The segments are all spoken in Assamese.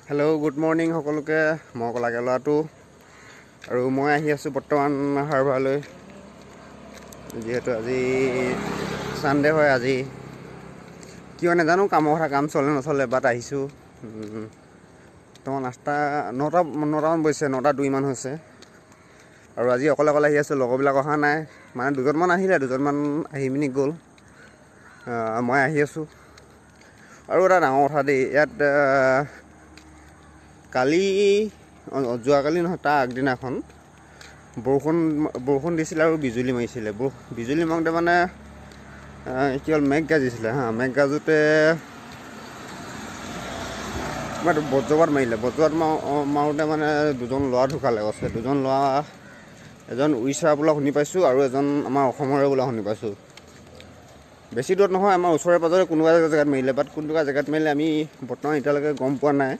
হেল্ল' গুড মৰ্ণিং সকলোকে। মই কলাকে ল'ৰাটো আৰু মই আহি আছোঁ বৰ্তমান হাৰ্বাৰলৈ, যিহেতু আজি ছানডে হয়। আজি কিয় নাজানো, কামৰ কথা, কাম চলে নচলে, বাট আহিছোঁ। বৰ্তমান 9টামান বজিছে, 9:02 হৈছে। আৰু আজি অকলে আহি আছোঁ, লগৰবিলাক অহা নাই, মানে দুজনমান আহিলে, দুজনমান আহি পিনি গ'ল। মই আহি আছোঁ। আৰু এটা ডাঙৰ কথা দেই, ইয়াত যোৱাকালি নহয়, তাৰ আগদিনাখন বৰষুণ দিছিলে আৰু বিজুলী মাৰিছিলে। বিজুলী মাৰোঁতে মানে কি হ'ল, মেঘ গাজিছিলে মেঘ গাজোঁতে বজ্ৰপাত মাৰিলে। বজ্ৰপাত মাৰোঁতে মানে দুজন ল'ৰা ঢুকালে কৈছে। দুজন ল'ৰা, এজন উৰিষ্যাৰ বোলা শুনি পাইছোঁ আৰু এজন আমাৰ অসমৰে বোলা শুনি পাইছোঁ। বেছি দূৰত নহয়, আমাৰ ওচৰে পাঁজৰে কোনোবা জেগাত মাৰিলে, বাট কোনোবা জেগাত মাৰিলে আমি বৰ্তমান এতিয়ালৈকে গম পোৱা নাই।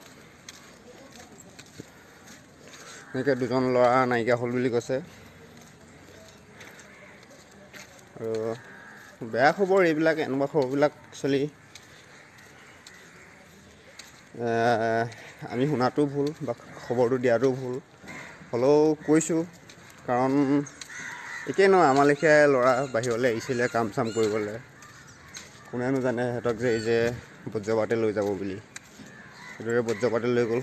এনেকৈ দুজন ল'ৰা নাইকিয়া হ'ল বুলি কৈছে। আৰু বেয়া খবৰ এইবিলাক, এনেকুৱা খবৰবিলাক একচুৱেলি আমি শুনাটো ভুল বা খবৰটো দিয়াটো ভুল। হ'লেও কৈছোঁ, কাৰণ একেই নহয়, আমাৰ লেখীয়া ল'ৰা বাহিৰলৈ আহিছিলে কাম চাম কৰিবলৈ। কোনেনো জানে সিহঁতক যে এই যে বজ্ৰপাতে লৈ যাব বুলি। সেইদৰে বজ্ৰপাতে লৈ গ'ল।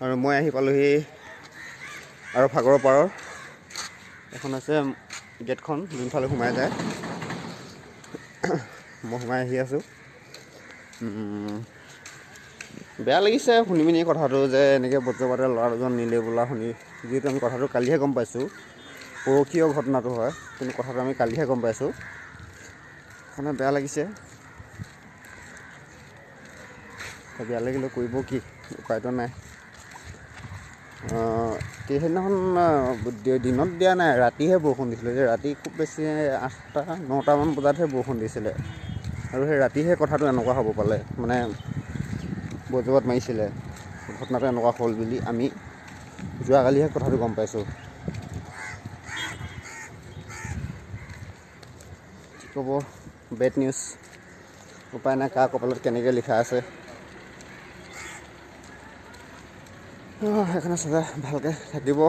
আৰু মই আহি পালোঁহি আৰু সাগৰৰ পাৰৰ। এখন আছে গেটখন, যোনফালে সোমাই যায়। মই সোমাই আহি আছোঁ। বেয়া লাগিছে শুনি পিনি কথাটো, যে এনেকৈ বজ্ৰপাতে ল'ৰা দুজন নিলে বোলা শুনি। যিহেতু আমি কথাটো কালিহে গম পাইছোঁ, পৰহিও ঘটনাটো হয়, কিন্তু কথাটো আমি কালিহে গম পাইছোঁ। সেইকাৰণে বেয়া লাগিছে। বেয়া লাগিলেও কৰিব কি, উপায়তো নাই। সেইদিনাখন দিনত দিয়া নাই, ৰাতিহে বৰষুণ দিছিলে। যে ৰাতি খুব বেছি 8টা 9টামান বজাতহে বৰষুণ দিছিলে। আৰু সেই ৰাতিহে কথাটো এনেকুৱা হ'ব পালে, মানে বজ্ৰপাত মাৰিছিলে, ঘটনাটো এনেকুৱা হ'ল বুলি আমি যোৱাকালিহে কথাটো গম পাইছোঁ। কি ক'ব, বেড নিউজ। উপায় নাই, কাৰ কপালত কেনেকৈ লিখা আছে। সেইকাৰণে চবে ভালকৈ থাকিব।